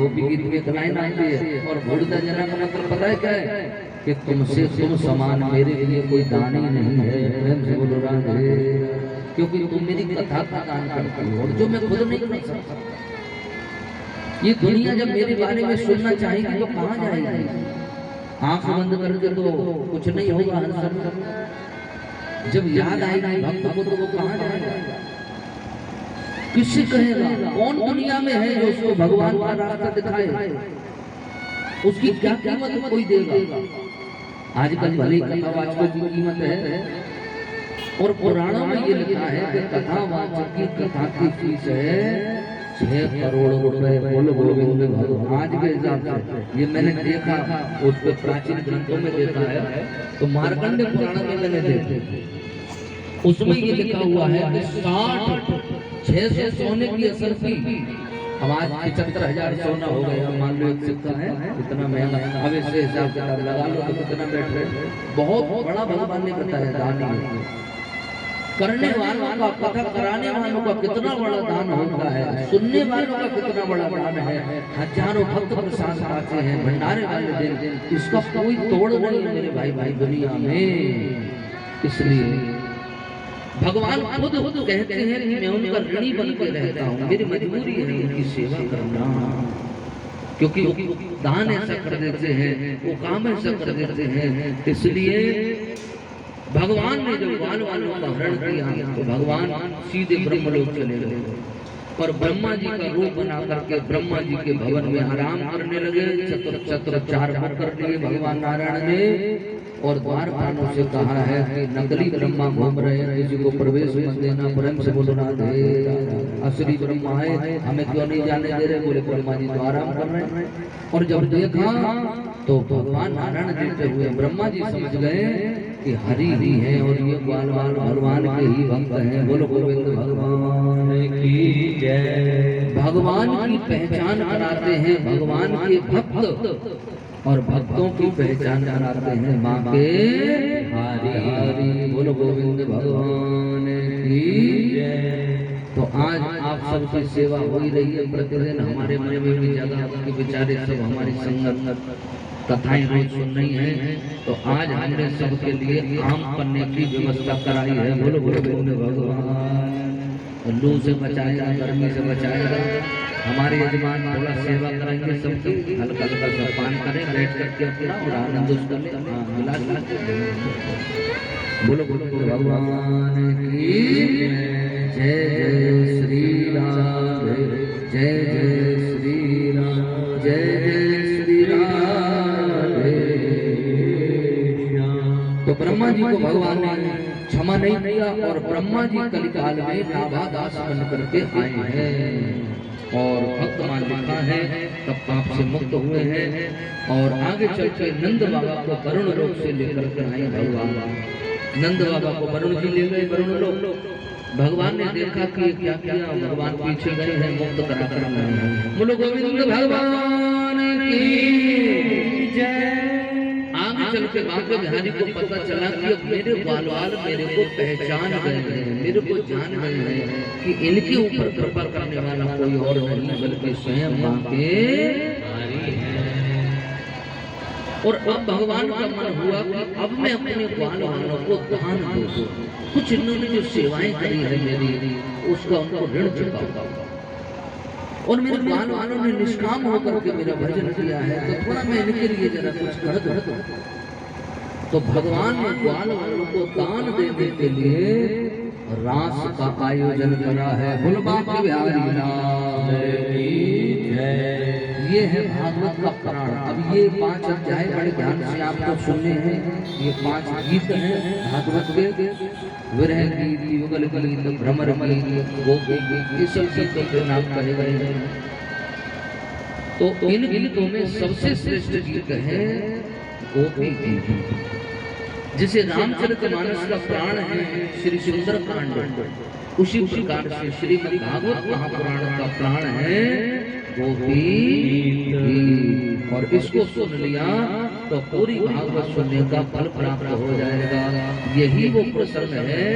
गोपी गीत में एक लाइन आती है, और बूढ़ा जना का मतलब पता है क्या है कि तुमसे तुम समान मेरे लिए कोई दान ही नहीं है। प्रेम से बोलो राधे, क्योंकि तुम मेरी कथा का दान करती हो और जो मैं खुद नहीं कर सकता। ये दुनिया जब मेरे बारे में सुनना चाहेगी तो कहाँ जाएगी? आंख बंद करके तो कुछ नहीं होगा। जब याद आएगी भक्त को तो वो कहाँ जाएगा? किससे कहेगा? कौन दुनिया में है जो उसको भगवान का रास्ता दिखाए? उसकी क्या कीमत कोई देगा? आजकल भले कथावाचकों की कीमत है, और पुराणों में ये लिखा है कि कथावाचक की कथा की फीस है 6 करोड़ रुपए। बोलो गोविंद भगवान। आज के हिसाब से ये मैंने देखा, उस पे प्राचीन ग्रंथों में देखा है, तो मार्कंडेय पुराण में मैंने देखा, उसमें ये लिखा हुआ है कि 600 सोने की असरफी। अब आज 75,000 सोना हो गया, मान लो एक सिक्का है इतना महंगा। अब इससे हिसाब किताब लगा लो तो कितना बैठ रहे। बहुत बड़ा भगवान ने बताया दानी करने वालों का, कथा कराने वालों का कितना बड़ा दान होता है, सुनने वालों का कितना बड़ा दान है। हजारों भक्त प्रसाद पाते हैं भंडारे वाले दिन, इसका कोई तोड़ नहीं है मेरे भाई दुनिया में। इसलिए भगवान खुद कहते हैं कि मैं उनका ऋणी बन के रहता हूँ, मेरी मजबूरी है उनकी सेवा करना, क्योंकि दान ऐसा कर देते हैं, वो काम ऐसा कर देते हैं। इसलिए भगवान ने जब बाल वालों का हरण किया तो भगवान सीधे ब्रह्मलोक चले गए और ब्रह्मा जी का रूप बना करके ब्रह्मा जी के भवन में आराम करने लगे। चतुर 4 मुख कर लिए भगवान नारायण ने, और द्वारपालों से कहा है कि नकली ब्रह्मा घूम रहे हैं, किसी को प्रवेश मत देना। प्रेम से बोलो राधे। असली ब्रह्मा है, हमें क्यों नहीं जाने दे रहे? बोले ब्रह्मा जी तो आराम कर रहे हैं। और जब देखा तो भगवान नारायण देते हुए ब्रह्मा जी समझ गए कि हरि ही है और ये ग्वाल भगवान के ही भक्त हैं। बोलो गोविंद भगवान की जय। भगवान की पहचान कराते हैं भगवान के भक्त, और भक्तों की पहचान कराते हैं माँ के हरि। बोलो गोविंद भगवान की जय। तो आज आप सबकी सेवा हो ही रही है प्रतिदिन। हमारे मन में भी जगह के बेचारे सब हमारी संगत कथाएं रोज सुन रही हैं, तो आज हमने सबके लिए आम करने की व्यवस्था कराई है। बोलो गोविंद भगवान। लू से बचाएगा, गर्मी से बचाएगा। हमारे यजमान थोड़ा सेवा कराएंगे सबकी, हल्का हल्का सा पान करें, बैठ करके अपना और आनंद उसका ले। बोलो बोलो भगवान की जय। जय श्री राम, जय जय श्री राम, जय जय श्री राधे। तो ब्रह्मा जी को भगवान ने क्षमा नहीं किया और ब्रह्मा जी कलिकाल में नाभादास बन करके आए हैं, और भक्तमान लिखा है तब पाप से मुक्त हुए हैं। और आगे चल के नंद बाबा को वरुण लोक से लेकर के आए भगवान। नंद बाबा को वरुण जी ले गए वरुण लोक। भगवान ने देखा कि क्या किया, भगवान पीछे गए हैं, मुक्त करा कर लाए। बोलो गोविंद भगवान की जय। आगे चल के बांके बिहारी को पता चला कि अब मेरे ग्वालवाल मेरे को पहचान गए हैं, मेरे को जान गए हैं कि इनके ऊपर कृपा करने वाला कोई और नहीं बल्कि स्वयं बांके बिहारी है। और अब भगवान का मन हुआ कि अब मैं अपने ग्वालवालों को दान दूं। कुछ इन्होंने जो सेवाएं करी है मेरी, उसका उनको ऋण चुकाऊंगा। और मेरे ग्वाल वालों ने निष्काम होकर के मेरा भजन किया है, तो थोड़ा मैं इनके लिए जरा कुछ कर दूं। तो भगवान ने ग्वाल वालों को दान देने के लिए रास का आयोजन करा है। बोलो बांके बिहारी नाम की जय। ये है भागवत का पुराण। अब ये 5 अध्याय बड़े ध्यान से आपको सुनने हैं। ये 5 गीत हैं भागवत के। विरह गीत, युगल गीत, भ्रमर गीत, गोपी गीत, ये सब गीतों के नाम कहे गए हैं। तो इन गीतों में सबसे श्रेष्ठ गीत है गोपी गीत, जिसे रामचरितमानस का प्राण है श्री सुंदर कांड। उसी प्रकार से श्रीमद् भागवत महापुराण का प्राण है गोपी गीत। और इसको सुन लिया तो पूरी भागवत सुनने का फल प्राप्त हो जाएगा। यही वो प्रसंग है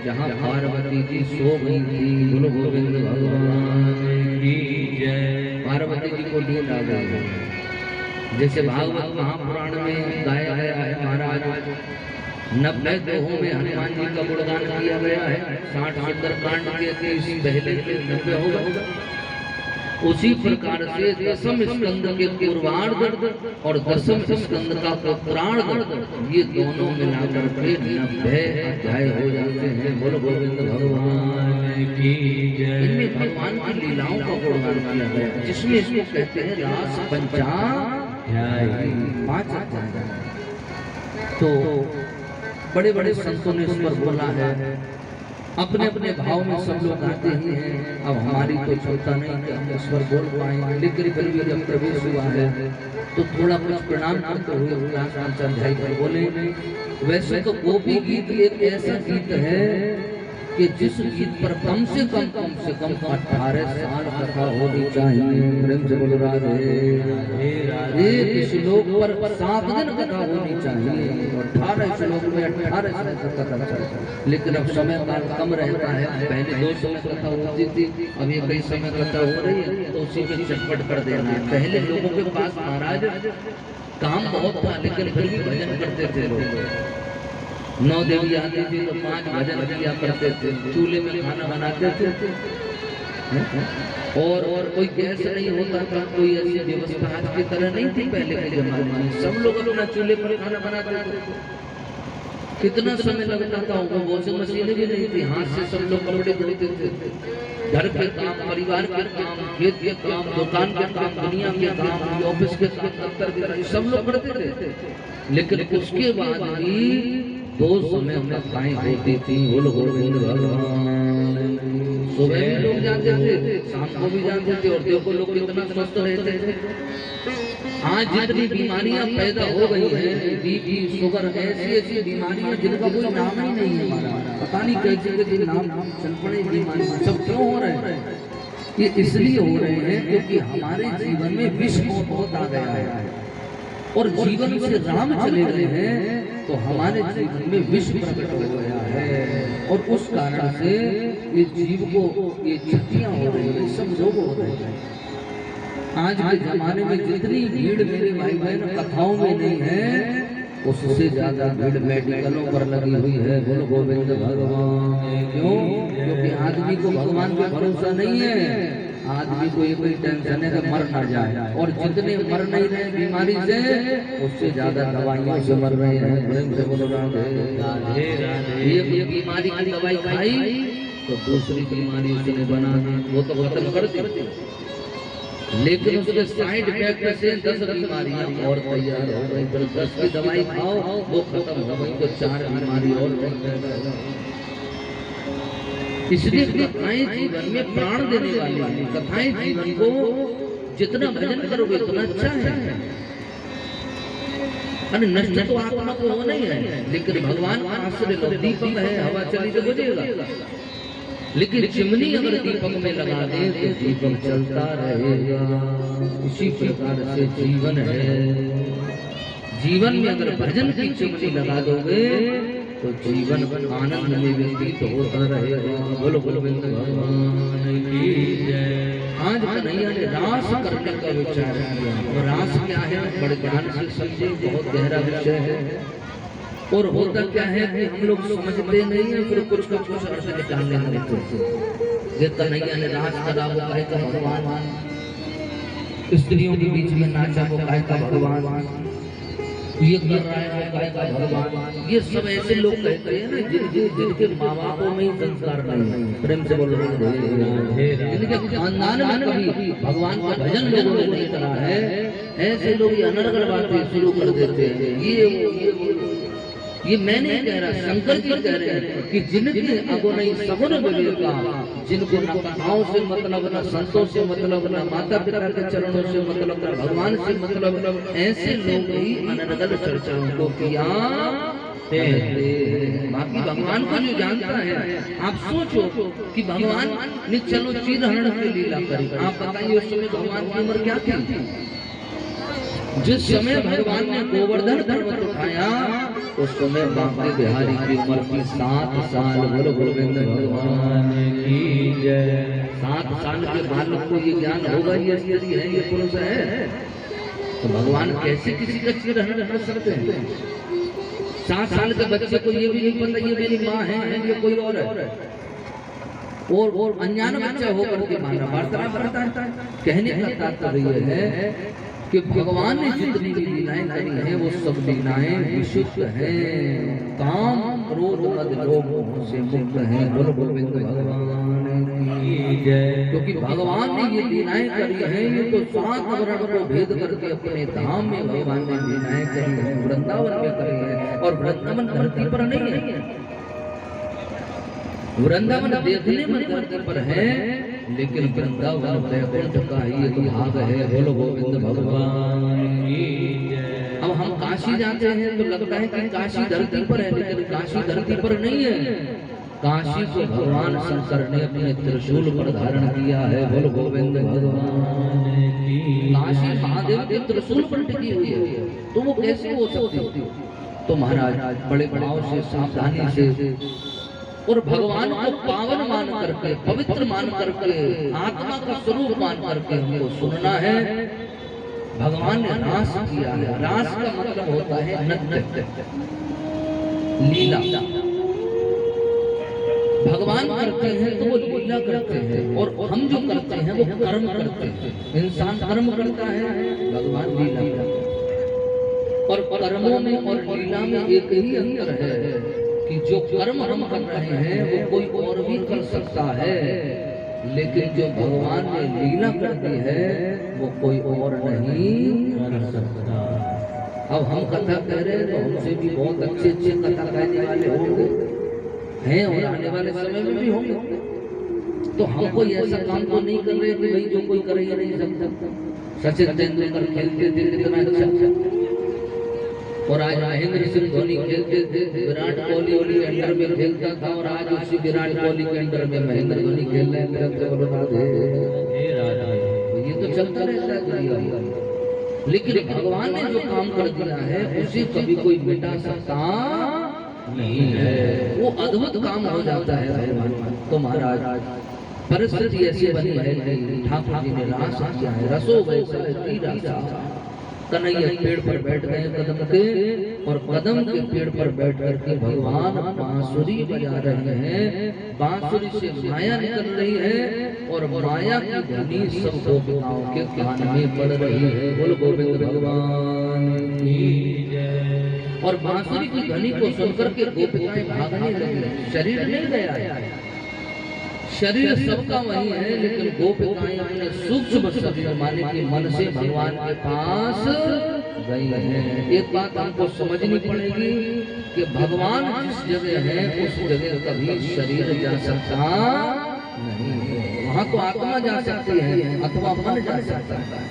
जहाँ पार्वती जी सो गई थी। बोलो गोविंद भगवान की जय। पार्वती जी को नींद आ गई। जैसे भागवत महापुराण में गाया गया है महाराज, 90 दोहों में हनुमान जी का गुणगान किया गया है, 60 सुंदरकांड के 30 पहले के 90 होगा। उसी प्रकार से दसम स्कंद के पूर्वार्ध और दसम स्कंद का उत्तरार्ध, ये दोनों मिलाकर के 90 अध्याय हो जाते हैं। बोलो गोविंद भगवान की जय। इनमें भगवान की लीलाओं का गुणगान किया गया, जिसमें इसको कहते हैं रास पंचाध्याय, 5 अध्याय। तो बड़े बड़े संतों ने इस पर बोला है, अपने अपने भाव में सब लोग गाते ही हैं। अब हमारी तो क्षमता नहीं कि हम इस पर बोल पाएंगे, लेकिन फिर भी जब प्रवेश हुआ है तो थोड़ा कुछ प्रणाम करते हुए रास पंचाध्याय पर बोले। वैसे तो गोपी गीत एक ऐसा गीत है कि जिस गीत पर कम से कम 18 साल कथा होनी चाहिए। प्रेम से बोल राधे। एक श्लोक पर 7 दिन कथा होनी चाहिए, 18 श्लोक में 18 समय तक कथा चलती। लेकिन अब समय काल कम रहता है, पहले 2 समय कथा होती थी, अब ये कई समय कथा हो रही है, तो उसी में चटपट कर देना है। पहले लोगों के पास महाराज काम बहुत था, लेकिन फिर भी भजन करते थे लोग। 9 देवी आती थी तो 5 भजन किया करते थे, चूल्हे में खाना बनाते थे। और कोई गैस नहीं होता था, कोई ऐसी व्यवस्था आज की तरह नहीं थी पहले के जमाने में। सब लोग अपना चूल्हे पर खाना बनाते थे। कितना समय लगता था, वॉशिंग मशीन भी नहीं थी, हाथ से सब लोग कपड़े धोते थे। घर के काम, परिवार के काम, खेत के काम, दुकान के काम, दुनिया के काम, ऑफिस के काम, दफ्तर के काम, सब लोग करते थे। लेकिन उसके बाद भी 2 समय कथाएं होती थी। बोलो गोविंद भगवान। सुबह भी लोग जाते थे, शाम को भी जाते थे, और देखो लोग कितना स्वस्थ रहते थे। आज जितनी बीमारियां पैदा हो गई हैं, बीपी, शुगर, ऐसी बीमारियां जिनका कोई नाम ही नहीं है, पता नहीं कैसे के नाम चल पड़े बीमारियां, सब क्यों हो रहे हैं? ये इसलिए हो रहे हैं क्योंकि हमारे जीवन में विष बहुत आ गया है, और जीवन से राम चले गए हैं तो हमारे जीवन में विष प्रकट हो गया है, और उस कारण से ये जीव को ये क्षतियां हो रही है, सब रोग हो रहे हैं। आज के जमाने में जितनी भीड़ मेरे भाई बहन कथाओं में नहीं है, उससे ज्यादा भीड़ मेडिकलों पर लगी हुई है। बोलो गोविंद भगवान। क्यों? क्योंकि आदमी को भगवान पे भरोसा नहीं है। आदमी को ये टेंशन है कि मर ना जाए, और जितने मर नहीं रहे बीमारी से, उससे ज्यादा दवाइयों से मर रहे हैं। प्रेम से बोलो राधे। एक बीमारी की दवाई खाई तो दूसरी बीमारी उसने बना दी, वो तो खत्म कर दी, लेकिन उसके साइड इफेक्ट से 10 बीमारियां और तैयार हो गई। फिर 10 की दवाई खाओ, वो खत्म हो गई तो 4 बीमारी और तैयार हो गई। इसलिए कथाएं जीवन में प्राण देने वाली हैं। कथाएं जीवन को जितना भजन करोगे उतना अच्छा है। अरे नष्ट तो आत्मा को होना ही है, लेकिन भगवान का आश्रय लो। दीपक है, हवा चली तो बुझेगा, लेकिन चिमनी अगर दीपक में लगा दे तो दीपक चलता रहेगा। इसी प्रकार से जीवन है, जीवन में अगर भजन की चिमनी लगा दोगे तो जीवन आनंद में व्यतीत होता रहेगा। बोलो गोविंद भगवान की जय। आज कन्हैया ने रास करने का विचार किया, और रास क्या है बड़े ध्यान से समझे, बहुत गहरा विषय है। और होता क्या है कि हम लोग समझते नहीं है, फिर कुछ का कुछ अर्थ निकालने लगते हैं। ये कन्हैया ने रास करा, वो कहे का भगवान, स्त्रियों के बीच में नाचा, वो कहे का भगवान, ये कर रहा है, वो कहे का भगवान। ये सब ऐसे लोग कहते हैं ना जिनके माँ बापों में ही संस्कार नहीं है। प्रेम से बोल रहे हैं, जिनके खानदान में कभी भगवान का भजन लोगों ने नहीं करा है, ऐसे लोग अनर्गल बातें शुरू कर देते हैं। ये मैं नहीं कह रहा, शंकर जी कह रहे हैं कि जिनके अगुनई सगुन विवेका, जिनको न कथाओं से मतलब, न संतों से मतलब, न माता पिता के चरणों से मतलब, न भगवान से मतलब, ऐसे लोग ही अनर्गल चर्चाओं को किया। बाकी भगवान को जो जानता है, आप सोचो कि भगवान ने चलो चीरहरण की लीला करी, आप बताइए उस समय भगवान की उम्र क्या थी? जिस समय भगवान ने गोवर्धन पर्वत उठाया उस समय बांके बिहारी की उम्र थी 7 साल। बोलो गोविंद भगवान की जय। 7 साल के बालक को ये ज्ञान होगा ये स्त्री है ये पुरुष है, तो भगवान कैसे किसी का चिर हर सकते हैं? 7 साल के बच्चे को ये भी नहीं पता ये मेरी माँ है ये कोई और है, और अनजान बच्चा होकर के माना वार्तालाप करता है। कहने का तात्पर्य है कि भगवान ने जितनी भी लीलाएं करी हैं वो सब लीलाएं विशुद्ध हैं, काम क्रोध मद लोभ से मुक्त हैं। बोलो गोविंद भगवान की जय। क्योंकि भगवान ने ये लीलाएं करी हैं ये तो 7 वर्ण को भेद करके अपने धाम में भगवान ने लीलाएं करी हैं, वृंदावन में करी है। और वृंदावन धरती पर नहीं है, वृंदावन देखने में धरती पर है, लेकिन वृंदावन वैकुंठ का ही एक भाग है। बोलो गोविंद भगवान की जय। अब हम काशी जाते हैं तो लगता है कि काशी धरती पर है, लेकिन काशी धरती पर नहीं है। काशी को भगवान शंकर ने अपने त्रिशूल पर धारण किया है। बोलो गोविंद भगवान की। काशी महादेव के त्रिशूल पर टिकी हुई है, तो वो कैसे हो सकती? तो महाराज बड़े भाव से सावधानी से और भगवान को पावन मान करके पवित्र मान करके आत्मा का स्वरूप मान करके हमको सुनना है। भगवान ने रास किया है, रास का मतलब होता है नृत्य लीला। भगवान करते हैं तो वो लीला करते हैं, और हम जो करते हैं वो कर्म करते हैं। इंसान कर्म करता है, भगवान लीला करते हैं। और कर्मों में और लीला में एक ही अंतर है कि जो कर्म हम कर रहे हैं वो कोई और भी कर सकता है, लेकिन जो भगवान ने लीला कर दी है वो कोई और नहीं कर सकता। अब हम कथा कह रहे हैं तो हमसे भी बहुत अच्छे अच्छे कथा कहने वाले होंगे हैं, और आने वाले समय में भी होंगे। तो हम कोई ऐसा काम तो नहीं कर रहे कि भाई जो कोई कर ही नहीं सकता। सचिन तेंदुलकर खेलते थे कितना अच्छा, और आज महेंद्र सिंह धोनी खेलते थे, विराट कोहली के अंडर में खेलता था, और आज उसी विराट कोहली के अंडर में महेंद्र धोनी खेल रहे हैं। ये तो चलता रहता है दुनिया। लेकिन भगवान ने जो काम कर दिया है उसे कभी कोई मिटा सकता नहीं है, वो अद्भुत काम हो जाता है भगवान। तो महाराज परिस्थिति ऐसी बनी है कि ठाकुर जी ने रास किया है। रसो वैसा कन्हैया पेड़ पर बैठ गए कदम के, और कदम के पेड़ पर बैठ करके भगवान बांसुरी बजा रहे हैं। बांसुरी से माया निकल रही है, और माया की ध्वनि सब गोपिकाओं के कान में पड़ रही है। बोल गोविंद भगवान की जय। और बांसुरी की ध्वनि को सुनकर के गोपिकाएं भागने लगी। शरीर नहीं गया है, शरीर सबका वही है, लेकिन गोपिकाएं अपने सूक्ष्म शरीर माने के मन से भगवान के पास गई हैं। एक बात हमको समझनी पड़ेगी कि भगवान जिस जगह है उस जगह कभी शरीर जा सकता नहीं है। वहाँ तो आत्मा जा सकती है अथवा मन जा सकता है।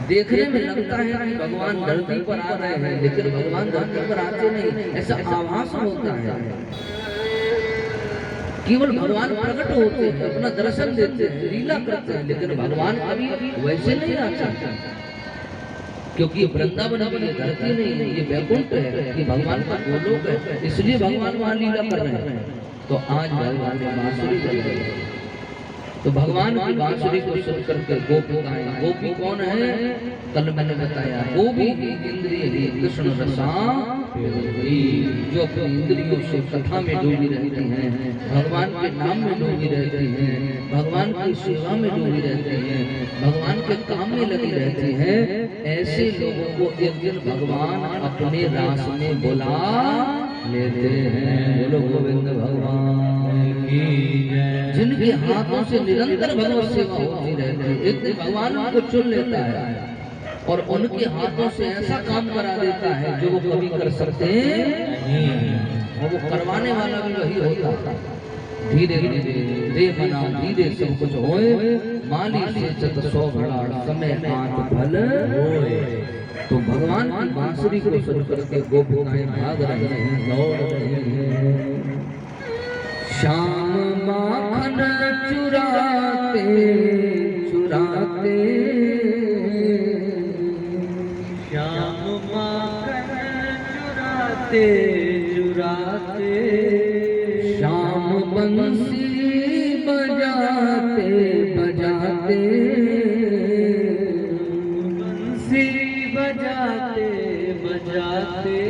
देखने में लगता है कि भगवान धरती पर आ रहे हैं, लेकिन भगवान धरती पर आते नहीं, ऐसा आभास होता है। केवल भगवान प्रकट होते हैं, अपना दर्शन देते हैं, लीला करते हैं, लेकिन भगवान कभी वैसे नहीं आते, क्योंकि वृंदावन में ये धरती नहीं है, ये वैकुंठ है, ये भगवान का गोलोक है, इसलिए भगवान वहाँ लीला कर रहे हैं। तो आज भगवान की बांसुरी बज रही है, तो भगवान की बांसुरी को सुन करके गोपिकाएं, गोपी कौन है? कल मैंने बताया, गोपी इंद्रिय कृष्ण रसा जो अपनी इंद्रियों से कथा में डूबी रहती हैं, भगवान के नाम में डूबी रहती हैं, भगवान की सेवा में डूबी रहती हैं, भगवान के काम में लगी रहती हैं, ऐसे लोगों को एक दिन भगवान अपने रास में बुला लेते हैं। बोलो गोविंद भगवान की जय। जिनके हाथों से निरंतर भगवत सेवा होती रहती है, एक दिन भगवान उनको चुन लेता है और उनके हाथों से ऐसा काम करा देता है जो वो कभी कर सकते नहीं, और वो करवाने वाला भी वही होता है। धीरे धीरे रे बना धीरे सब कुछ होए, माली से चत 100 घड़ा समय आंत फल होए। तो भगवान की बांसुरी को सुन करके गोपिकाएं भाग रही हैं, दौड़ रही हैं। श्याम माखन चुराते चुराते, श्याम माखन चुराते चुराते, श्याम बंसी बजाते बंसी बजाते बजाते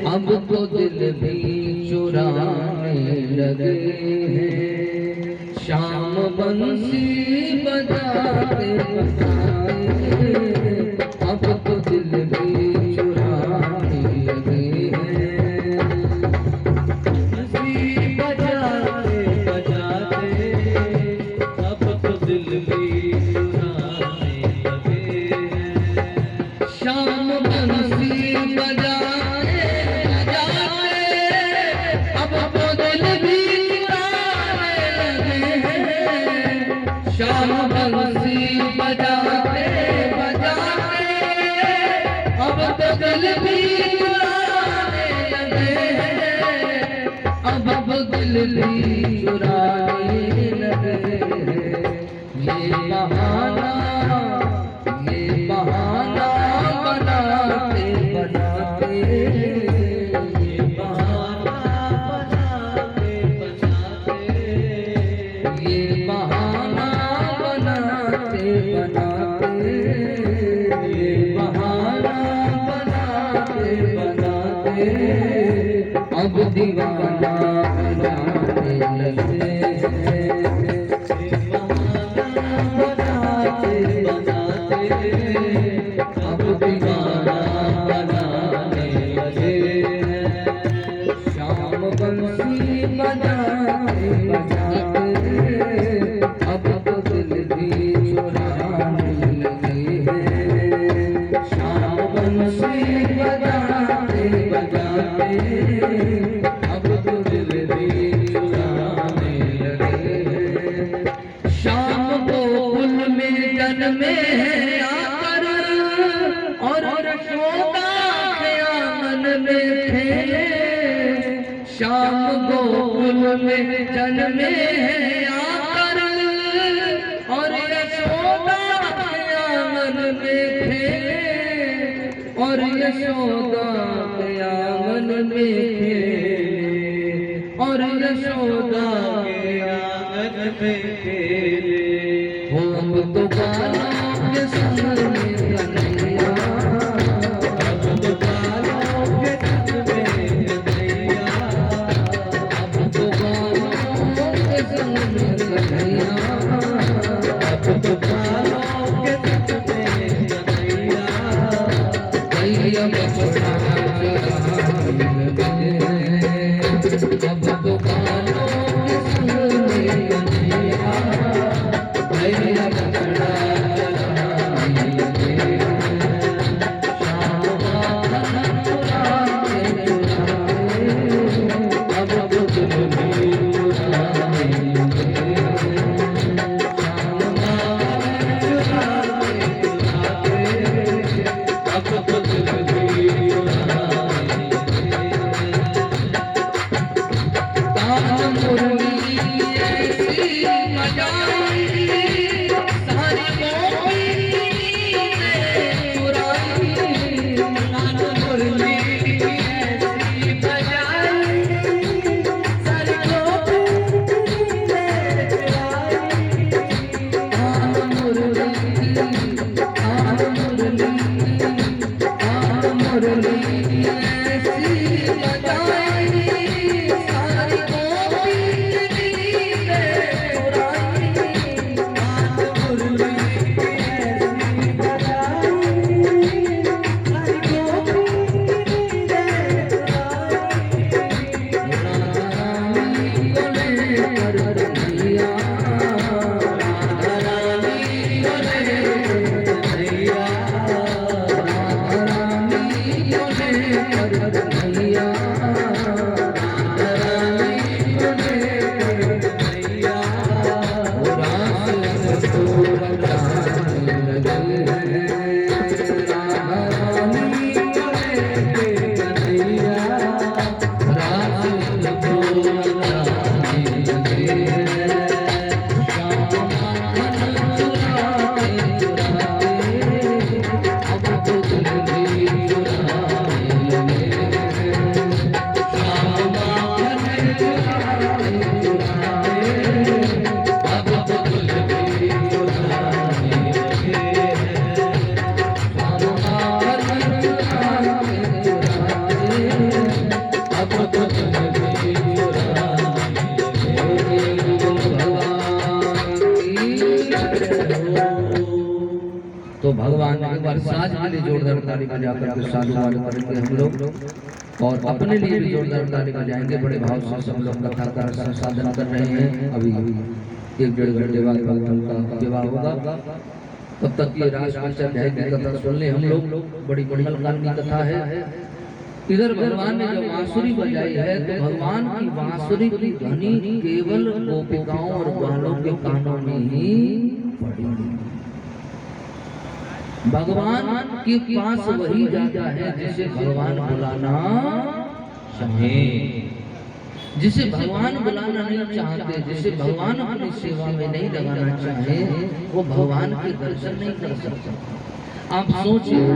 अब तो दिल भी चुराने लगे हैं। शाम बंसी बजाते बजाते अब तो दिल भी चुराने लगे हैं। बंसी बजाते बजाते अब तो दिल भी चुराने लगे हैं। शाम बंसी बजाते बजाते अब तो दिल भी चुराने लगे हैं। शाम बंसी बजाते बजाते अब तो दिल भी चुराने लगे हैं। अब दिल भी चुराने लगे हैं। ये बहाना बनाते बनाते ये बहाना बनाते बनाते ये बहाना बनाते बनाते ये बहाना बनाते बनाते अब दीवाना बनाने लगे हैं। बनाते बनाते अब दीवाना बनाने लगे हैं। शाम बंसी बजाते बजाते अब तो दिल भी चुराने लगे हैं। शाम बंसी बजाते बजाते अब तो दिल भी चुराने लगे हैं। शाम को कुल में जन्मे हैं आकर और यशोदा के आंगन में खेले। शाम को कुल में जन्मे हैं आकर और यशोदा के आंगन में खेले। और यशोदा के आंगन में खेले। और यशोदा के आंगन में खेले। हम तो बालों के संग में कन्हैया। अब तो बालों के संग में कन्हैया। अब तो बालों के संग में कन्हैया। अब तो बालों के संग में कन्हैया। कैया बछड़ा चराने लगे हैं। अब तो बालों के संग में कन्हैया। कैया बछड़ा चराने तो भगवान एक बार साज के लिए जोरदार ताली बजा करके साधुवाद करेंगे हम लोग, और अपने लिए भी जोरदार ताली बजाएंगे। बड़े भाव से सब लोग कथा का संसाधन कर रहे हैं। अभी 1-1.5 घंटे बाद भगवान का विवाह होगा, तब तक ये राजकथा की कथा सुन ले हम लोग। बड़ी मंगलकारिणी कथा है। इधर भगवान ने जब बांसुरी बजाई है तो भगवान की बांसुरी की ध्वनि केवल गोपिकाओं और ग्वालों के कानों में ही पड़ी। भगवान के पास वही जाता है जिसे भगवान बुलाना चाहे, जिसे भगवान बुलाना नहीं चाहते, जिसे भगवान अपनी सेवा में नहीं लगाना चाहे, वो भगवान के दर्शन नहीं कर सकता। आप सोचिए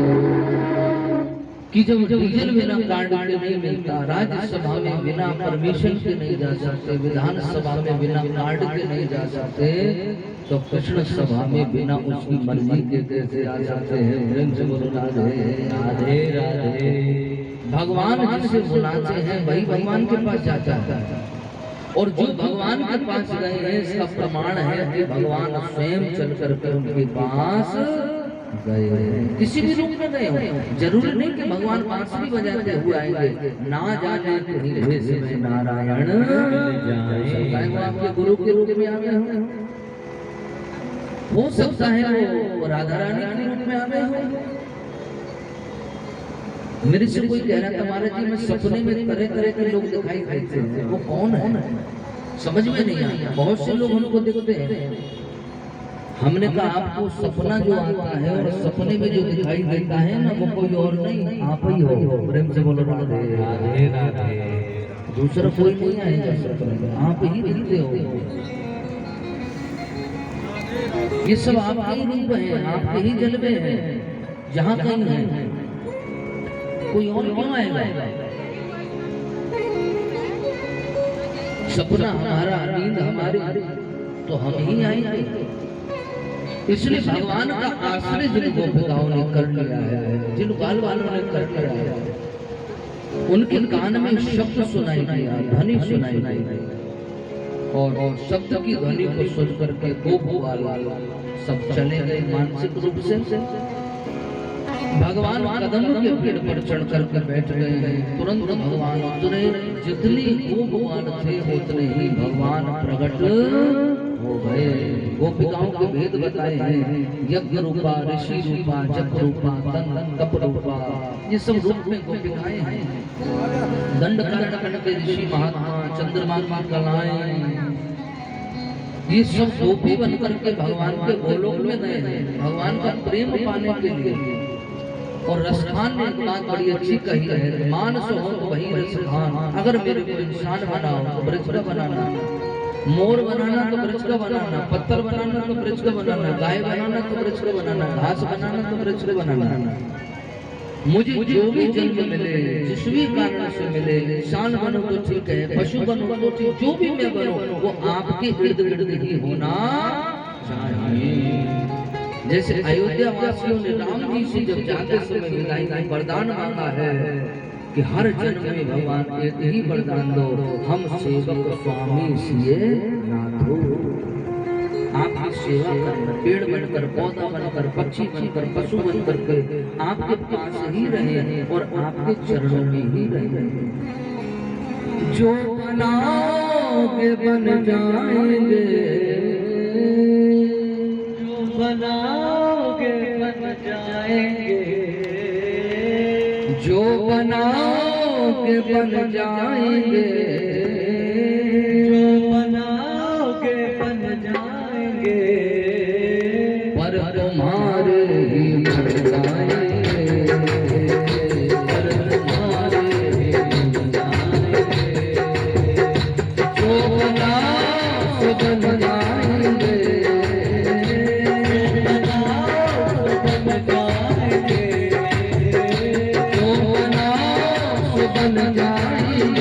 कि जब डीजल बिना कार्ड के नहीं मिलता, राज्यसभा में बिना परमिशन के नहीं जा सकते, विधानसभा में बिना कार्ड के नहीं जा सकते, तो कृष्ण सभा में बिना उसकी मर्जी के कैसे आ सकते हैं? प्रेम से बोलो राधे राधे राधे। भगवान जिसे बुलाते हैं वही भगवान के पास जाता है, और जो भगवान के पास गए हैं इसका प्रमाण है कि भगवान स्वयं चल करके उनके पास गए हैं। किसी भी रूप में गए हो, जरूरी नहीं कि भगवान बांसुरी बजाते हुए आएंगे। ना जाने कहीं भेष में नारायण जाए, वो आपके गुरु के रूप में आ गए हो सकता है वो राधा रानी के रूप में आ गए हो। मेरे से कोई कह रहा था महाराज जी मैं सपने में तरह तरह के लोग दिखाई देते हैं, वो कौन है? समझ में नहीं आता। बहुत से लोग हमको देखते हैं। हमने कहा आपको सपना जो आता है और सपने में जो दिखाई देता है ना, वो कोई और नहीं, आप ही हो। प्रेम से बोलो राधे राधे राधे। दूसरा कोई नहीं आएगा सपने में, आप ही दिखते हो। ये सब आपके ही रूप हैं, आपके ही जलवे हैं, जहाँ कहीं है, कोई और क्यों आएगा? सपना हमारा, नींद हमारी, तो हम ही आएंगे। इसलिए भगवान का आश्रय जिन गोपिकाओं ने कर लिया है, जिन बाल वालों ने कर लिया है, उनके कान में शब्द सुनाई दिया, ध्वनि सुनाई दी, और शब्द की ध्वनि को सुन करके गोप वाला सब चले गए मानसिक रूप से। भगवान कदम के पेड़ पर चढ़ करके बैठ गए हैं। तुरंत भगवान उतरे, जितनी गोप वाल थे उतने ही भगवान प्रकट हो गए। गोपिकाओं के भेद बताए हैं, यज्ञ रूपा, ऋषि रूपा, जप रूपा, तप रूपा, ये सब रूप में गोपिकाएं हैं। दंडकारण्य के ऋषि महात्मा, चंद्रमा की कलाएं, ये सब गोपी बन करके भगवान के गोलोक में गए हैं, भगवान का प्रेम पाने के लिए। और रसखान ने एक बात बड़ी अच्छी कही है, मानस हो तो वही रसखान। अगर मेरे को इंसान बनाओ तो वृक्ष का बनाना, मोर बनाना तो वृक्ष का बनाना, पत्थर बनाना तो वृक्ष का बनाना, गाय बनाना तो वृक्ष का बनाना, घास बनाना तो वृक्ष का बनाना। मुझे जो भी जन्म मिले, जिस भी कारण से मिले, इंसान बनो तो ठीक है, पशु बनो तो ठीक, जो भी मैं बनूं वो आपके इर्द गिर्द ही होना चाहिए। जैसे अयोध्या वासियों ने राम जी से जब जाते समय विदाई का वरदान मांगा है कि हर जन्म में भगवान एक ही वरदान दो, हम सेवक स्वामी सिए नाथो। आपकी सेवा करना, पेड़ बनकर, पौधा बनकर, पक्षी बनकर, पशु बनकर के आपके पास ही रहे और आपके चरणों में ही रहे। जो बनाओगे बन जाएंगे, जो बनाओगे बन जाएंगे, जो बनाओगे बन जाएंगे, जो बनाओगे बन जाएंगे, पर तुम्हारे ही बन जाएंगे, पर तुम्हारे ही बन जाएंगे। जो बनाओ बन जाएंगे, बन जाएंगे,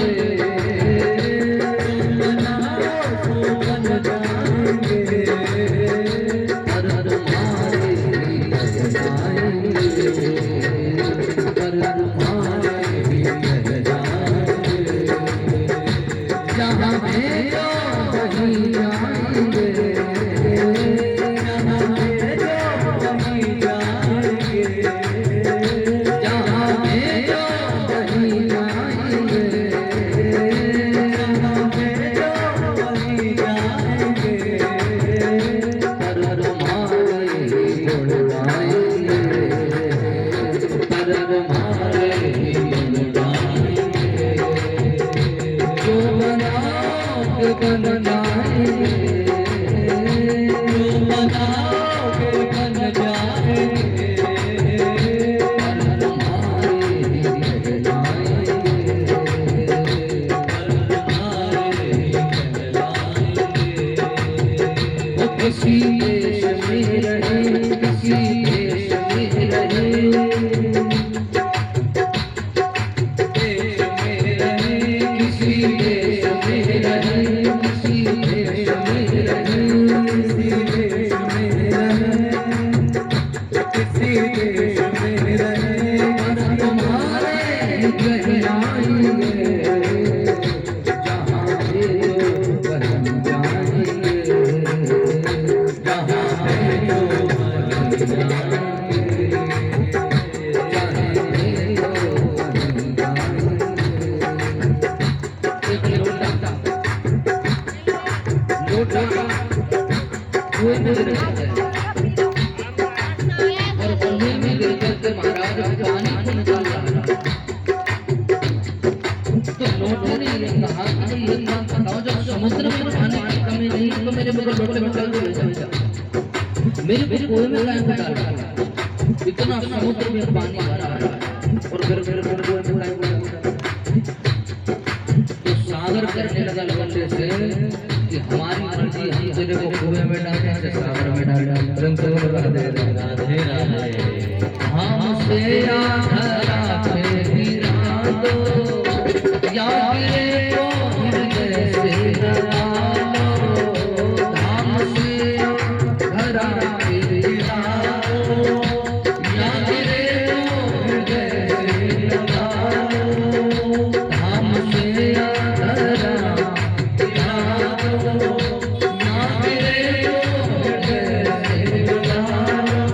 जहाँ भेजो वहीं जाएंगे, जहाँ भेजो वहीं जाएंगे, पर तुम्हारे गुण गाएंगे, पर तुम्हारे गुण गाएंगे। जो बनाओगे बन जाएंगे, जो बनाओगे बन जाएंगे, पर तुम्हारे कहलाएंगे, वो किसी देश में रहे, किसी देश में रहे, देश में रहे, किसी देश में रहे, किसी देश में रहे, किसी देश में रहे, किसी देश में रहे, पर तुम्हारे कहलाएंगे, जहाँ भेजो वहीं जाएंगे, जहाँ भेजो वहीं जाएंगे, जहाँ भेजो वहीं जाएंगे। एक लोटा कुएं में गिर गया और कुएं में गिर करके महाराज पानी को निकाल रहा था। तो लोटे ने ये कहा कि ये बात बताओ, जब समुद्र में पानी की कमी नहीं तो मेरे बगल लोटे में डाल दो, मेरे कुएं में काहे को डाल रहा है? इतना समुद्र में पानी भरा है और फिर कुएं में काहे को डाल रहा है? तो सागर करने लगा लोटे से कि हमारी मर्जी, हम तेरे को कुएं में डालें से सागर में डालें। राधे राधे हमसे आधा पे गिरा दो, या गिरे तो हृदय से लगा लो। हमसे आधा पे गिरा दो, या गिरे तो हृदय से लगा लो। हमसे आधा गिरा दो, या गिरे तो हृदय से लगा लो।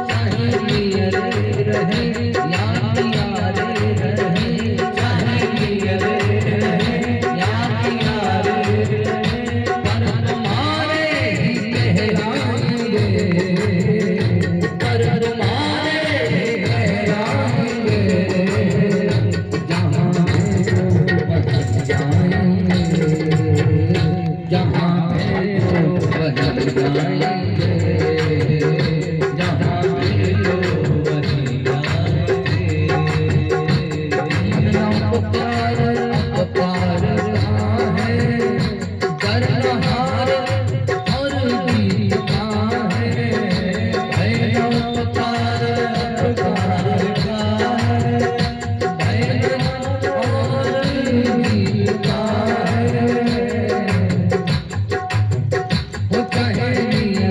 चाहे लिए रहे या प्यारे रहे, चाहे लिए रहे या प्यारे रहे, पर तुम्हारे ही कहलाएंगे, पर तुम्हारे ही कहलाएंगे। जहाँ भेजो वहीं जाएंगे, जहाँ भेजो वहीं जाएंगे, जहाँ भेजो वहीं जाएंगे। अपकार अपकार कहाँ है, करनहार और जीता है। भैरव अपकार अपकार कहाँ है, भैरव और जीता है। वो चाहे लिए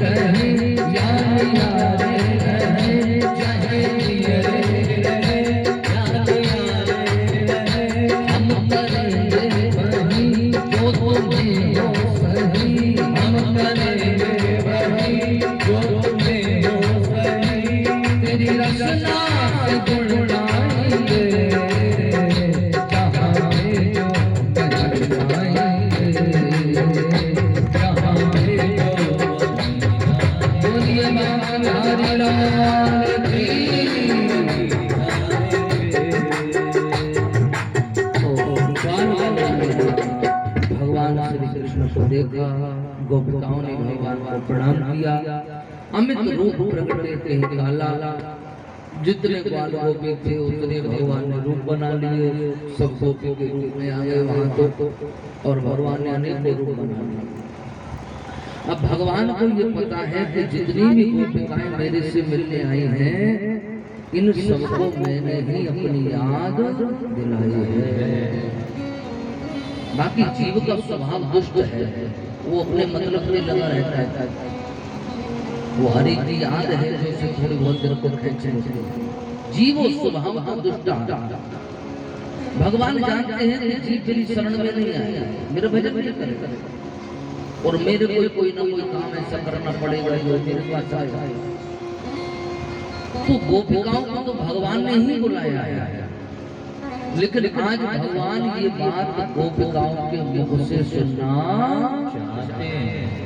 रहे या प्यारे रहे, चाहे लिए रहे या प्यारे रहे, हम करेंगे वही जो तुम्हें हो सही, हम करेंगे वही जो तुम्हें हो सही, तेरी रचना से गुण गाएंगे, जहाँ भेजो वहीं जाएंगे, जहाँ भेजो वहीं जाएंगे। बोलिए बाबा हरि लाल की। तो भगवान श्री कृष्ण को देखा, गोपिकाओं ने भगवान को प्रणाम किया। अमित रूप प्रकट थे काला, जितने ग्वाल गोपी थे उतने भगवान ने रूप बना लिए, सब गोपी के रूप में आ गए वहां तो, और भगवान ने अनेक रूप बना लिए। अब भगवान को ये पता है कि जितनी भी गोपिकाएं मेरे से मिलने आई हैं, इन सबको मैंने ही अपनी याद दिलाई है। बाकी जीव का स्वभाव दुष्ट है, वो अपने मतलब में लगा रहता है, वो हर एक की याद है जो उसे थोड़ी बहुत देर को खींच लेती है। जीव स्वभाव का दुष्ट है। भगवान जानते हैं कि जीव मेरी शरण में नहीं आया, मेरा भजन नहीं करेगा, और मेरे को कोई ना कोई काम ऐसा करना पड़ेगा जो मेरे पास आएगा। तो गोपिकाओं को तो भगवान ने ही बुलाया है, लेकिन आज भगवान ये बात गोपिकाओं के मुख से सुनना चाहते हैं।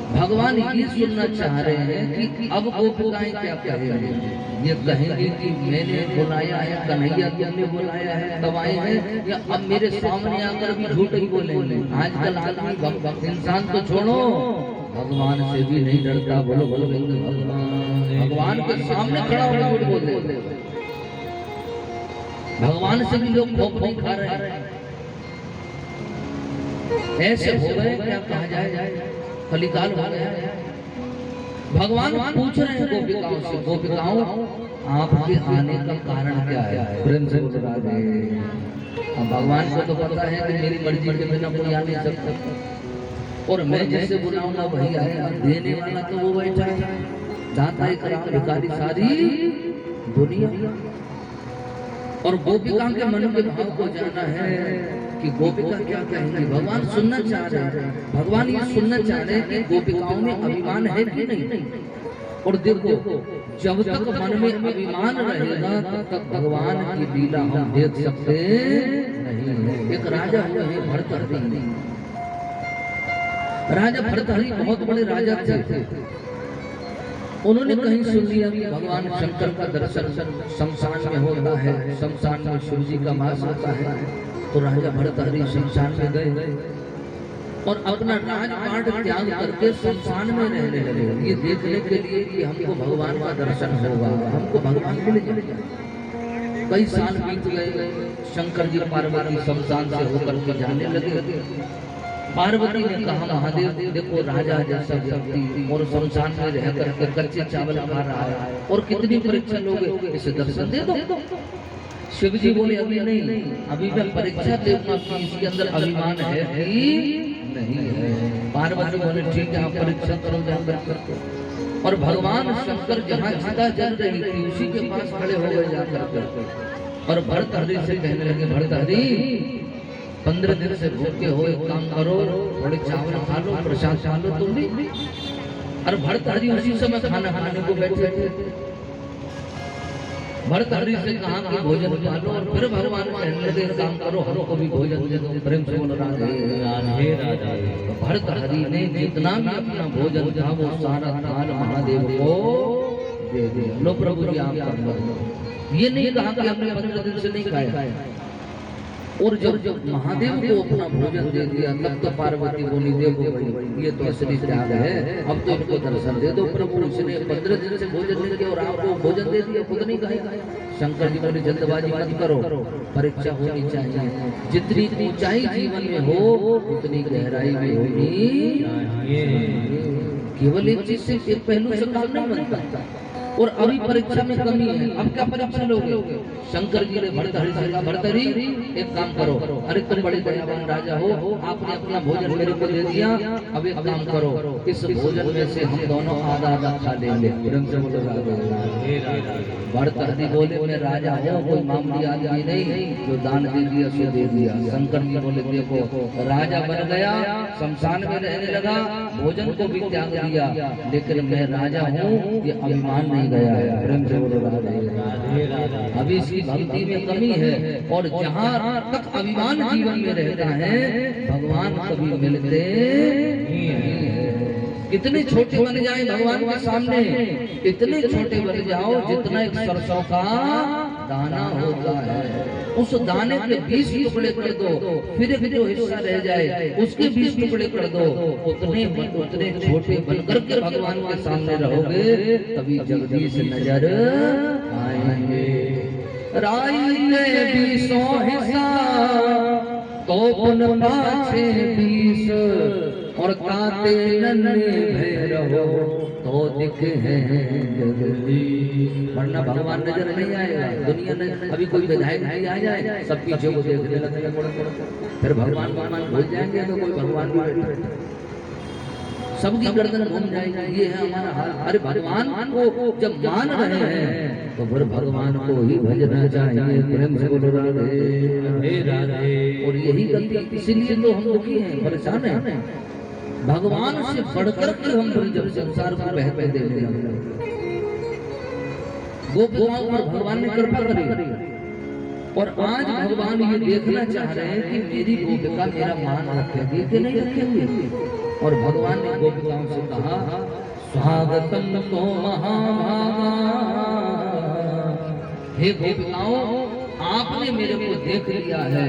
भगवान ये सुनना चाह रहे हैं कि अब गोपिकाएं क्या कहेंगे। ये कहेंगे कि मैंने बुलाया है, कन्हैया तुमने बुलाया है, तब आए हैं, या अब मेरे सामने आकर भी झूठ ही बोलेंगे। आजकल आदमी इंसान तो छोड़ो, भगवान से भी नहीं डरता। बोलो बोलो भगवान के सामने खड़ा होकर झूठ बोल देते। भगवान से भी लोग भोग नहीं खा रहे हैं। ऐसे हो गए, क्या कहा जाए, कलिकाल हो गया। भगवान पूछ रहे हैं गोपिकाओं से, गोपिकाओं आपके आने का कारण क्या है? प्रेम से बता दे। अब भगवान को तो पता है कि मेरी मर्जी के बिना कोई आ नहीं सकता, और मैं जैसे बुलाऊंगा वही आएगा। देने वाला तो वो बैठा है, दाता एक भिखारी सारी दुनिया। और गोपिका के मन के भाव को जाना है कि गोपिका क्या कहेंगी। भगवान सुनना चाह रहे हैं, भगवान ये सुनना चाह रहे हैं कि गोपिकाओं में अभिमान है कि नहीं। और देखो, जब तक मन में अभिमान रहेगा तब तक भगवान की लीला हम देख सकते नहीं है। एक राजा हुए हैं भर्तृहरि। राजा भर्तृहरि बहुत बड़े राजा थे। उन्होंने कहीं सुन लिया कि भगवान शंकर का दर्शन शमशान में होता है, शमशान में शिव जी का वास होता है। तो राजा भर्तृहरि शमशान में गए और अपना राजपाट त्याग करके शमशान में रहने लगे, ये देखने के लिए कि हमको भगवान का दर्शन होगा, हमको भगवान मिल जाएगा। कई साल बीत गए, शंकर जी पार्वती शमशान से होकर के जाने लगे। पार्वती ने कहा, महादेव देखो, राजा जैसा व्यक्ति और शमशान में रह करके कच्चे चावल खा रहा है, और कितनी परीक्षा लोगे, इसे दर्शन दे दो। शिव जी बोले, अभी नहीं, अभी मैं परीक्षा देखूंगा कि इसके अंदर अभिमान है कि नहीं है। पार्वती बोले, ठीक है, आप परीक्षा करो जाकर। और भगवान शंकर जहाँ चिता जल रही थी उसी के पास खड़े हो गए जाकर, और भर्तृहरि से कहने लगे, भर्तृहरि 15 दिन से भूखे हो, एक काम करो, थोड़े चावल खा लो, प्रसाद खा लो तुम भी। और भर्तृहरि उसी समय खाना खाने को बैठे थे। भर्तृहरि से कहा कि भोजन खा लो, और फिर भगवान कहने लगे, काम करो, हमको भी भोजन दे दो। प्रेम से बोल राधे राधे। भर्तृहरि ने जितना भी अपना भोजन था वो सारा थाल महादेव को दे दिया। लो प्रभु जी, आप ये नहीं कहा कि हमने 15 दिन से नहीं खाया। और जब महादेव को अपना भोजन दे दिया, तब तो पार्वती बोली, देखो भाई ये तो असली त्याग है, अब तो इनको दर्शन दे दो प्रभु। उसने 15 दिन से भोजन नहीं किया और आपको भोजन दे दिया, खुद नहीं खाया। शंकर जी बोले, जल्दबाजी मत करो, परीक्षा होनी चाहिए। जितनी ऊंचाई जीवन में हो उतनी गहराई में होनी चाहिए। केवल एक चीज से, एक पहलू से काम नहीं बनता। और अभी परीक्षा में कमी है, अब क्या परीक्षा लोगे? शंकर जी ने भर्तृहरि से कहा, भर्तृहरि एक काम करो, अरे तुम बड़े दयावान राजा हो, आपने अपना भोजन मेरे को दे दिया, अब एक काम करो, इस भोजन में से हम दोनों आधा आधा खा लेंगे। भर्तृहरि बोले, मैं राजा हूँ, कोई मामूली आदमी नहीं, जो दान दे दिया सो दे दिया। शंकर जी बोले, देखो राजा बन गया, शमशान में रहने लगा, भोजन को भी त्याग दिया, लेकिन मैं राजा हूँ, ये अभिमान नहीं गया है। प्रेम से बोलो राधे। अभी इसकी भक्ति में कमी है, और जहाँ तक अभिमान जीवन में रहता है भगवान कभी मिलते नहीं है। कितने छोटे बन जाए भगवान के सामने, इतने छोटे बन जाओ जितना एक सरसों का दाना होता है। उस दाने के 20 टुकड़े कर दो, फिर जो हिस्सा रह जाए उसके 20 टुकड़े कर दो, उतने छोटे बनकर के भगवान के सामने रहोगे, तभी जगदीश नजर आएंगे। राई के 20 हिस्सा तो पुन पाछे 20, और काते नन्हे भैरव तो दिखे हैं जगदीश। वरना भगवान नजर नहीं आएगा। दुनिया ने अभी कोई विधायक नहीं आ जाए, सब पीछे को देखने लगेगा, फिर भगवान भूल जाएंगे तो कोई भगवान भी सबकी गर्दन घूम जाएगी। ये है हमारा हाल। अरे भगवान को जब मान रहे हैं तो फिर भगवान को ही भजना चाहिए। प्रेम से बोलो राधे राधे। और यही गलती, इसीलिए तो हम दुखी हैं, परेशान हैं। भगवान से बढ़कर के हम जब संसार को बहते देने लगे, गोपिकाओं पर भगवान ने कृपा करी और आज भगवान ये देखना चाह रहे हैं कि मेरी गोपिका मेरा मान रखेगी कि नहीं रखेगी। और भगवान ने गोपिकाओं से कहा स्वागतम तो महाभागा, हे गोपिकाओं आपने मेरे को देख लिया है,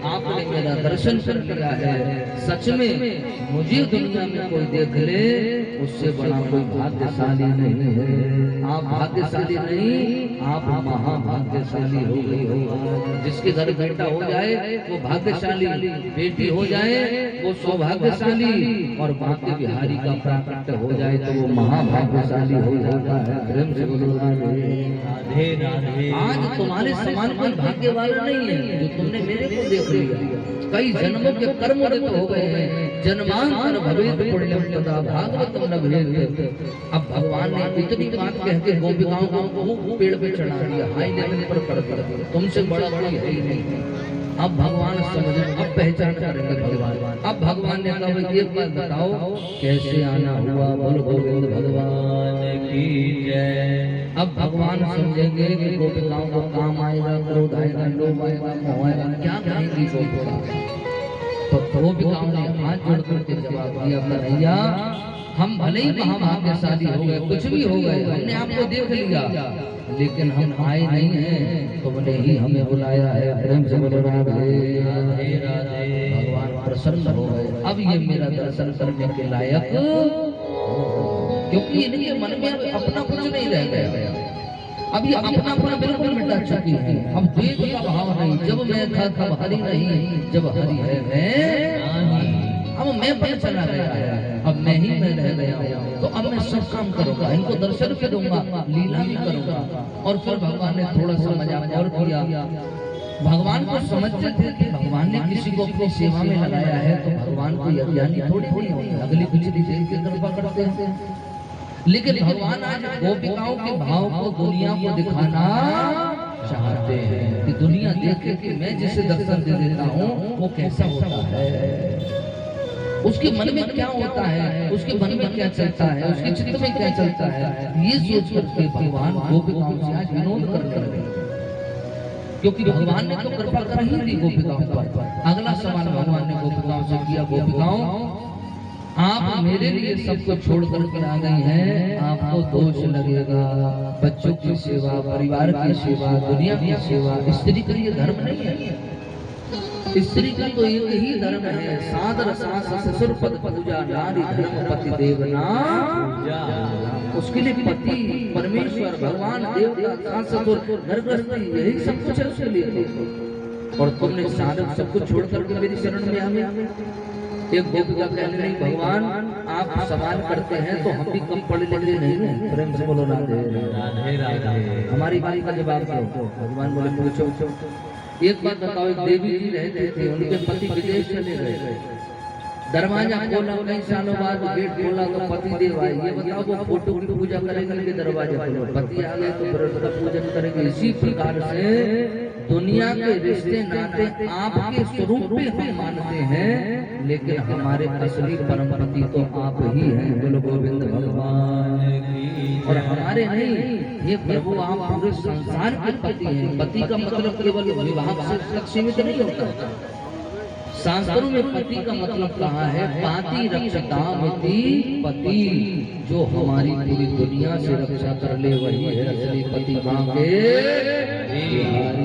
आपने मेरा दर्शन कर लिया है। सच में मुझे दुनिया में कोई देख ले उससे बड़ा कोई भाग्यशाली नहीं है। आप भाग्यशाली नहीं, आप महाभाग्यशाली हो गई हो। जिसके घर बेटा हो जाए वो भाग्यशाली, बेटी हो जाए वो सौभाग्यशाली, और भाग्य बिहारी का प्राप्त हो जाए तो वो महाभाग्यशाली हो जाता है। प्रेम से बोलो राधे राधे। आज तुम्हारे समान कोई भाग्य वाला नहीं है जो तुमने मेरे को देख लिया। कई जन्मों के कर्म रत हो गए हैं, जन्मांतर भवेत पुण्यम तदा भागवतम न भेद। अब भगवान ने इतनी बात कह के गोपिकाओं को पेड़ पे चढ़ा दिया, हाई लेवल पर कर दिया, तुमसे बड़ा कोई है ही नहीं। अब भगवान समझ, अब पहचान करेंगे भगवान। अब भगवान ने कहा एक बात बताओ कैसे आना हुआ, बोल गोविंद भगवान की जय। अब भगवान समझेंगे कि गोपिकाओं को काम आएगा, क्रोध आएगा, लोभ आएगा, मोह आएगा, क्या कहेंगी गोपिका। तो गोपिकाओं ने हाथ जोड़ करके जवाब दिया कन्हैया हम भले ही महाभाग्यशाली हो गए, कुछ भी हो गए, हमने आपको देख लिया, लेकिन हम आए नहीं हैं, तुमने ही हमें बुलाया है। प्रेम से बोलो राधे राधे। भगवान प्रसन्न हो गए, अब ये मेरा दर्शन करने के लायक, क्योंकि इनके मन में अब अपना कुछ नहीं रह गया। अब ये अपनापन बिल्कुल मिटा चुकी है। अब द्वेष का भाव नहीं, जब मैं था तब हरि नहीं, जब हरि है मैं, अब मैं पर चला गया है, अब मैं ही मैं रह गया हूँ। तो अब मैं सब काम करूंगा, इनको दर्शन भी दूंगा, लीला भी करूंगा। और फिर भगवान ने थोड़ा सा मजाक और किया। भगवान को समझते थे कि भगवान ने किसी को अपनी सेवा में लगाया है तो भगवान को अज्ञानी थोड़ी नहीं होती, अगली पिछली देव की कृपा करते हैं। लेकिन भगवान आज गोपिकाओं के भाव को दुनिया को दिखाना चाहते हैं कि दुनिया देखे कि मैं जिसे दर्शन दे देता हूँ वो कैसा होता है, उसके मन में क्या होता है, उसके मन में क्या चलता है, उसके चित्त में क्या चलता है। ये सोच करके भगवान गोपिकाओं से आज विनोद करने लगे, क्योंकि भगवान ने तो कृपा कर ही दी गोपिकाओं पर। अगला सवाल भगवान ने गोपिकाओं से किया, गोपिकाओं आप मेरे लिए सब कुछ छोड़ करके आ गई हैं, आपको दोष लगेगा। बच्चों की सेवा, परिवार की सेवा, दुनिया की सेवा, स्त्री का ये धर्म नहीं है। स्त्री का तो एक ही धर्म है, सादर सास ससुर पद पूजा, नारी धर्म पति देवना। उसके लिए पति परमेश्वर भगवान देवता सास ससुर घर गृहस्थी यही सब कुछ है उसके लिए। और तुमने साधक सब कुछ छोड़ करके मेरी शरण में आ गए। एक गोपिका कहने लगी भगवान आप सवाल करते हैं तो हम भी कम पढ़े लिखे नहीं हैं। प्रेम से बोलो राधे राधे। हमारी बात का जवाब दो। भगवान बोले पूछो। एक बात बताओ, एक देवी जी रहते थे, उनके पति विदेश चले गए, दरवाजा खोला, कई सालों बाद गेट खोला तो पति देव आए। ये बताओ वो फोटो की पूजा करेंगे कि दरवाजा खोलो, पति आ गए तो फिर उसका पूजन करेंगे। इसी प्रकार से दुनिया के रिश्ते नाते आपके स्वरूप पे हम मानते हैं, लेकिन हमारे असली परम पति तो आप ही हैं। बोलो गोविंद भगवान की। और हमारे नहीं, ये प्रभु आप पूरे संसार के पति हैं। पति का मतलब केवल विवाह से सीमित नहीं होता। शास्त्रों में पति का मतलब कहा है, पाति रक्षतामिति पति, जो हमारी पूरी दुनिया से रक्षा कर ले वही है असली पति। मांगे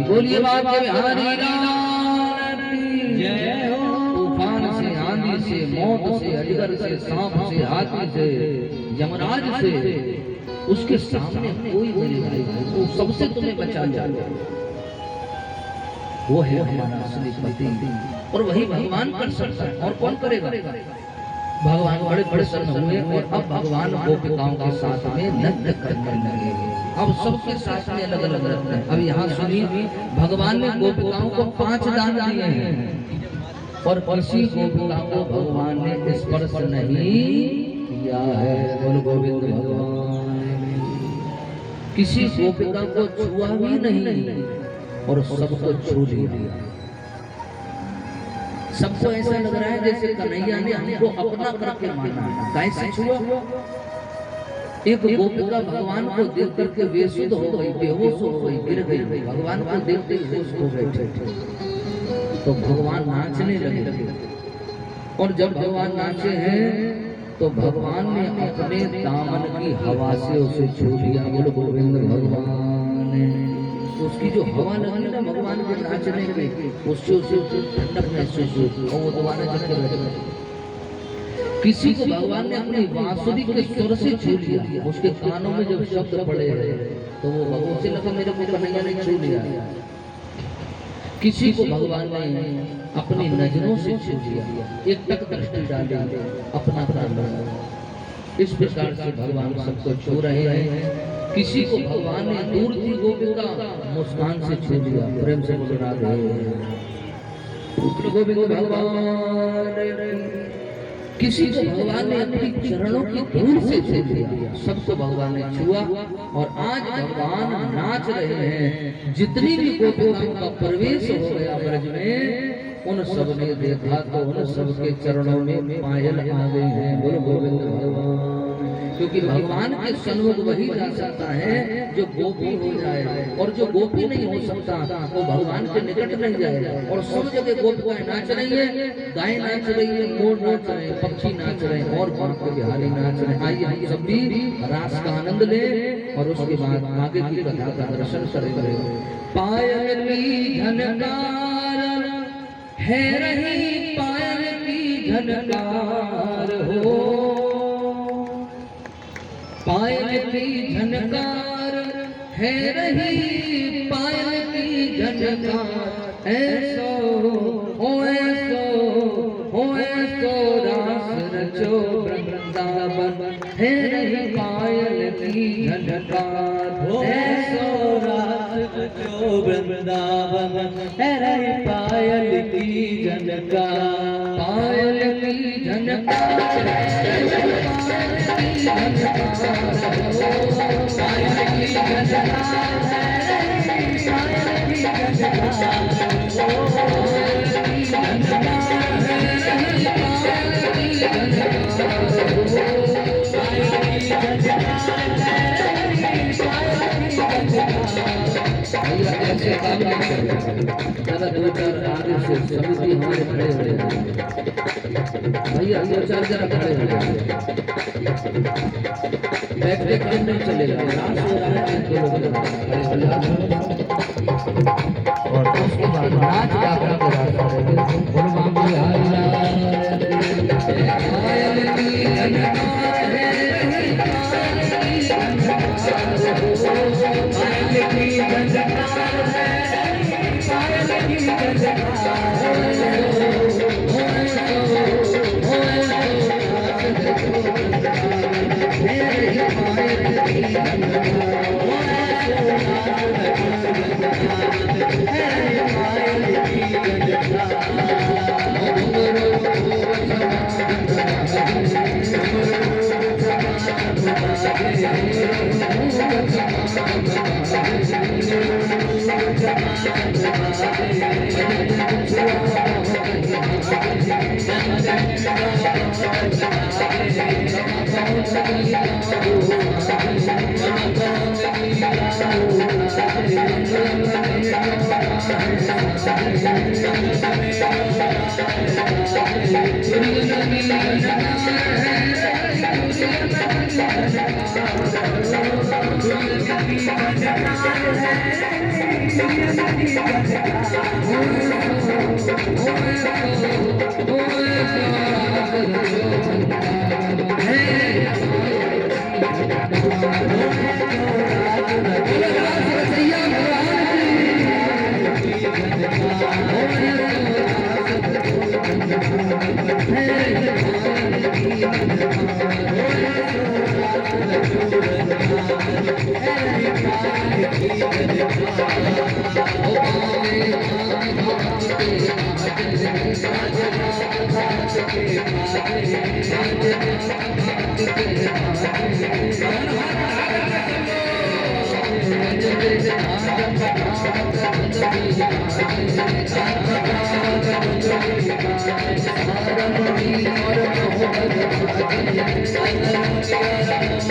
बोलिए बाबा बिहारी लाल की जय हो। तूफान से, आंधी से, मौत से, अजगर से, सांप से, हाथी से, यमराज से, उसके सामने कोई नहीं, वो सबसे तुम्हें बचा जाए, वो है हमारा असली पति। और वही भगवान कर सकता है, और कौन करेगा। भगवान बड़े प्रसन्न हुए और अब भगवान गोपिकाओं के साथ में नृत्य करने लगे। अब सबके साथ में अलग अलग नृत्य। अब यहाँ सुनिए, भगवान ने गोपिकाओं को 5 दान दिए हैं और किसी गोपिका को भगवान ने स्पर्श नहीं किया है। बोल गोविंद भगवान। किसी गोपिका को छुआ भी नहीं और सबको छू लिया। सबको ऐसा लग रहा है जैसे कन्हैया ने हमको अपना करके माना। कैसे छुआ? एक गोपिका भगवान को देख करके बेसुध हो गई, बेहोश हो गई, गिर गई। भगवान को देखते ही होश हो बैठे। तो भगवान नाचने लगे, और जब भगवान नाचे हैं तो भगवान ने अपने दामन की हवा से उसे छू लिया। बोलो गोविंद भगवान ने उसकी जो हवा लगी ना भगवान के नाचने की, उससे उसे ठंडक महसूस हुई और वो दोबारा चलते रहे। किसी को भगवान ने अपनी बांसुरी के स्वर से छू लिया, उसके कानों में जब शब्द पड़े तो वो भगवान से लगा मेरे को कन्हैया ने छू लिया। किसी को भगवान ने अपनी नजरों से छू लिया, एक टक दृष्टि डाली, अपना प्राण बना। इस प्रकार से भगवान सबको छू रहे हैं। किसी को भगवान ने दूर की गोपिका मुस्कान से छू लिया, प्रेम से बोल रहा गोविंद भगवान। किसी को भगवान ने अपनी चरणों की धूल से छू लिया, सबको भगवान ने छुआ। और आज भगवान नाच रहे हैं। जितनी भी गोपिकाओं का प्रवेश हो गया ब्रज में, उन सब ने देखा तो उन सब के चरणों में पायल आ गई है। बोलो गोविंद भगवान। क्योंकि भगवान के सन्मुख वही जा सकता है जो गोपी हो जाए, और जो गोपी नहीं हो सकता वो भगवान के निकट नहीं जाएगा। और सब जगह गोपिकाएं नाच रही है, गाय नाच रही है, मोर नाच रहे हैं, पक्षी नाच रहे हैं, और कौन के बिहारी नाच रहे हैं। आइए हम सब भी रास का आनंद लें और उसके बाद आगे की कथा का दर्शन करें। पायल की झनकार है रही, पायल की झनकार हो, पायल की झनकार है रही, पायल की झनकार। ऐसो हो ऐसो रास रचो वृंदावन है रही, पायल की झनकार। ऐसो रास रचो वृंदावन है रही, पायल की झनकार। पायल की झनकार, ऐसे काम नहीं करेगा। ज़्यादा दो चार आगे से समिति हमारे खड़े खड़े भैया, दो चार जरा खड़े हो बैठ के काम नहीं चलेगा। रात हो रहा है तो और उसके बाद नाच गा कर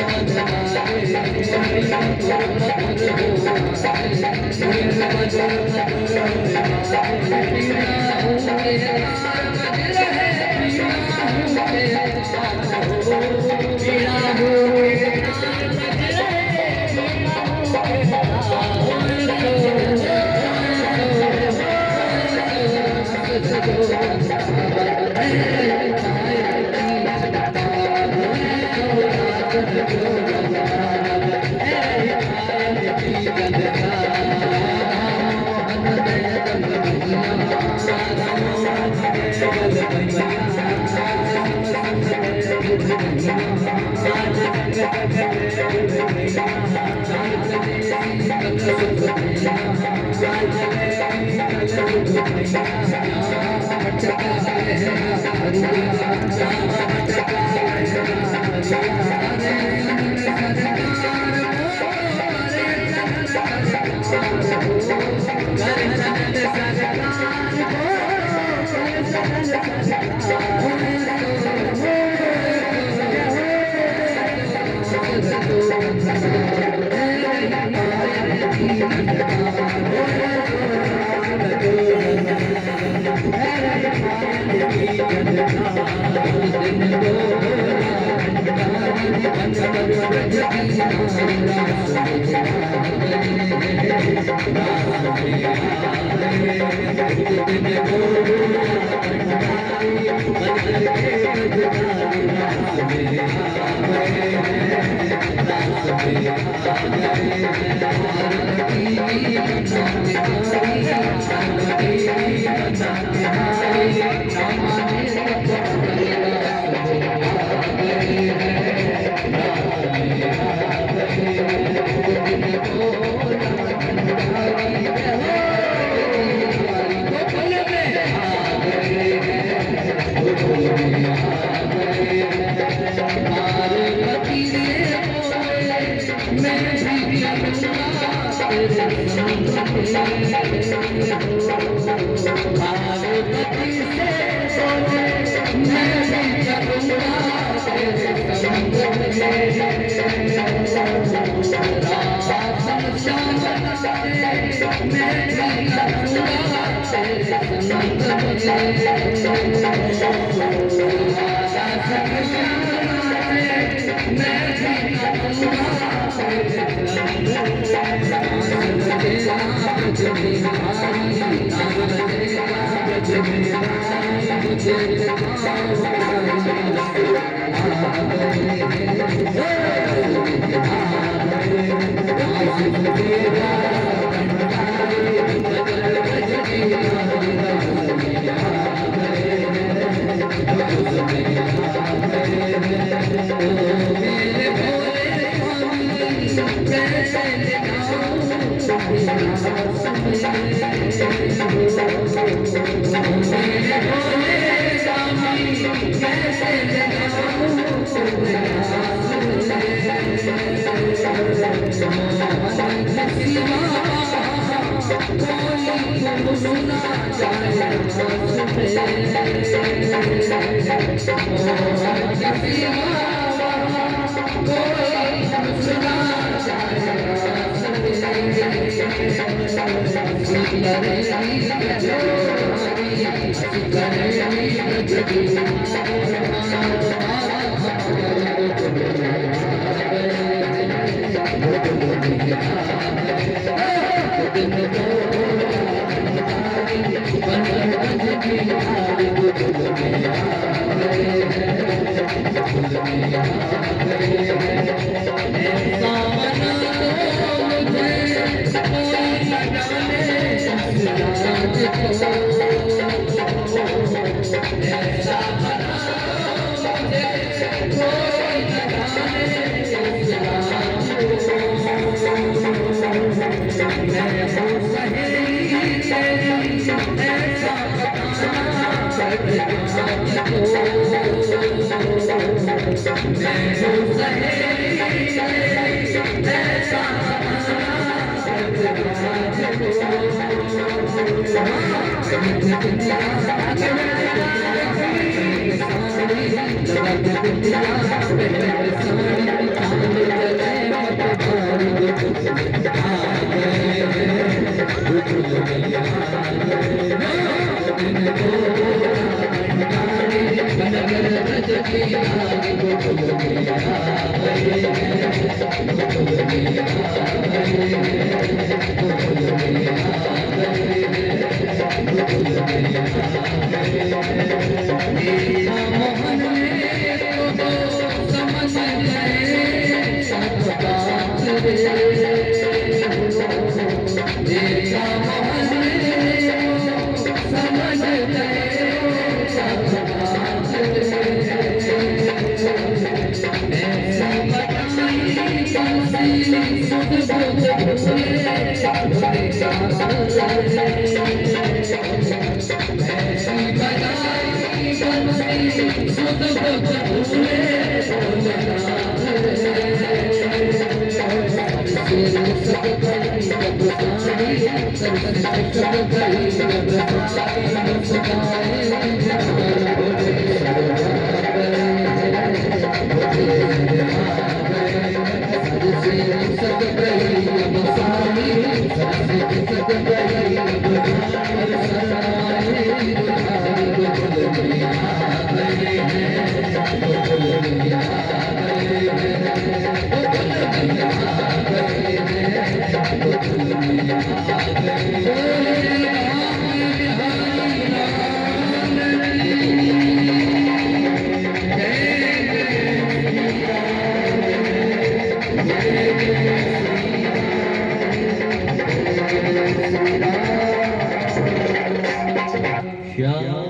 Thank you. Thank you.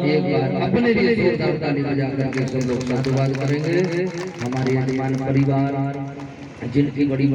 एक बार अपने लिए जोरदार ताली बजा करके सब लोग साधुवाद करेंगे। हमारे यजमान परिवार जिनकी बड़ी